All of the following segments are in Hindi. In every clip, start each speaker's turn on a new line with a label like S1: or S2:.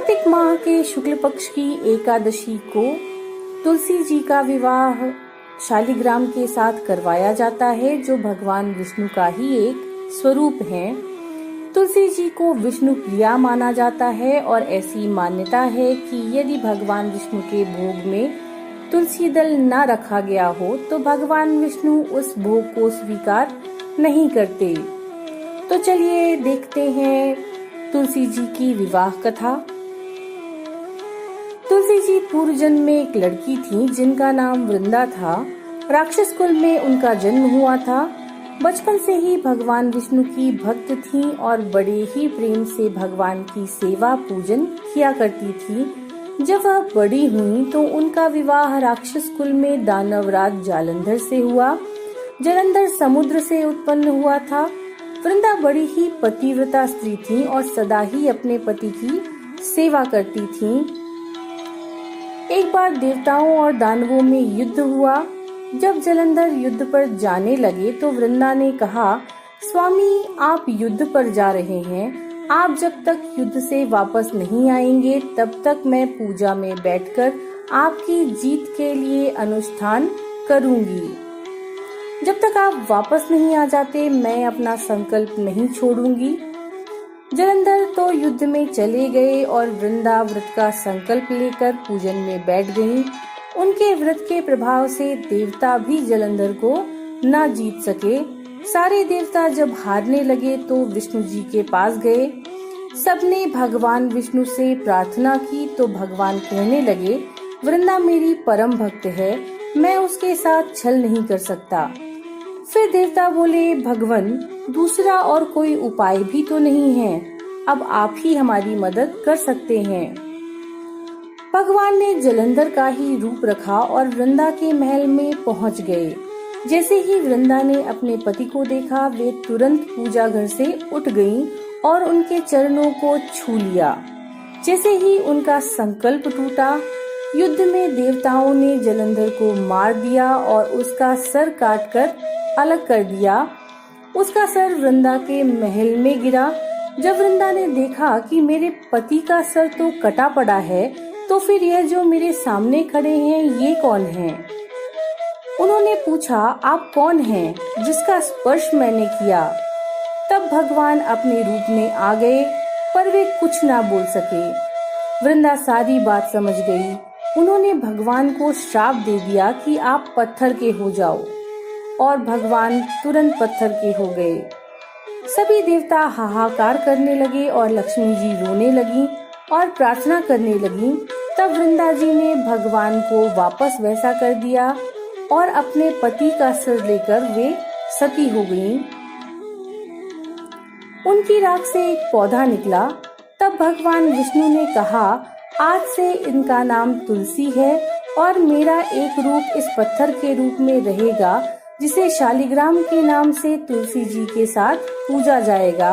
S1: कार्तिक माह के शुक्ल पक्ष की एकादशी को तुलसी जी का विवाह शालिग्राम के साथ करवाया जाता है, जो भगवान विष्णु का ही एक स्वरूप है। तुलसी जी को विष्णु प्रिया माना जाता है और ऐसी मान्यता है कि यदि भगवान विष्णु के भोग में तुलसी दल न रखा गया हो तो भगवान विष्णु उस भोग को स्वीकार नहीं करते। तो चलिए देखते हैं तुलसी जी की विवाह कथा। तुलसी जी पूर्व जन्म में एक लड़की थी जिनका नाम वृंदा था। राक्षस कुल में उनका जन्म हुआ था। बचपन से ही भगवान विष्णु की भक्त थी और बड़े ही प्रेम से भगवान की सेवा पूजन किया करती थी। जब वह बड़ी हुई तो उनका विवाह राक्षस कुल में दानवराज जालंधर से हुआ। जालंधर समुद्र से उत्पन्न हुआ था। वृंदा बड़ी ही पतिव्रता स्त्री थी और सदा ही अपने पति की सेवा करती थी। एक बार देवताओं और दानवों में युद्ध हुआ। जब जालंधर युद्ध पर जाने लगे तो वृंदा ने कहा, स्वामी आप युद्ध पर जा रहे हैं, आप जब तक युद्ध से वापस नहीं आएंगे तब तक मैं पूजा में बैठकर आपकी जीत के लिए अनुष्ठान करूंगी। जब तक आप वापस नहीं आ जाते मैं अपना संकल्प नहीं छोड़ूंगी। जालंधर तो युद्ध में चले गए और वृंदा व्रत का संकल्प लेकर पूजन में बैठ गईं। उनके व्रत के प्रभाव से देवता भी जालंधर को न जीत सके। सारे देवता जब हारने लगे तो विष्णु जी के पास गए। सबने भगवान विष्णु से प्रार्थना की तो भगवान कहने लगे, वृंदा मेरी परम भक्त है, मैं उसके साथ छल नहीं कर सकता। फिर देवता बोले, भगवान दूसरा और कोई उपाय भी तो नहीं है, अब आप ही हमारी मदद कर सकते हैं। भगवान ने जालंधर का ही रूप रखा और वृंदा के महल में पहुंच गए। जैसे ही वृंदा ने अपने पति को देखा वे तुरंत पूजा घर से उठ गईं और उनके चरणों को छू लिया। जैसे ही उनका संकल्प टूटा, युद्ध में देवताओं ने जालंधर को मार दिया और उसका सर काटकर अलग कर दिया। उसका सर वृंदा के महल में गिरा। जब वृंदा ने देखा कि मेरे पति का सर तो कटा पड़ा है, तो फिर यह जो मेरे सामने खड़े हैं ये कौन हैं? उन्होंने पूछा, आप कौन हैं जिसका स्पर्श मैंने किया? तब भगवान अपने रूप में आ गए पर वे कुछ ना बोल सके। वृंदा सारी बात समझ गई। उन्होंने भगवान को श्राप दे दिया कि आप पत्थर के हो जाओ, और भगवान तुरंत पत्थर के हो गए। सभी देवता हाहाकार करने लगे और लक्ष्मी जी रोने लगी और प्रार्थना करने लगी। तब वृंदा जी ने भगवान को वापस वैसा कर दिया और अपने पति का सिर लेकर वे सती हो गईं। उनकी राख से एक पौधा निकला। तब भगवान विष्णु ने कहा, आज से इनका नाम तुलसी है और मेरा एक रूप इस पत्थर के रूप में रहेगा जिसे शालिग्राम के नाम से तुलसी जी के साथ पूजा जाएगा।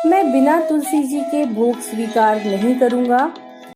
S1: मैं बिना तुलसी जी के भोग स्वीकार नहीं करूंगा।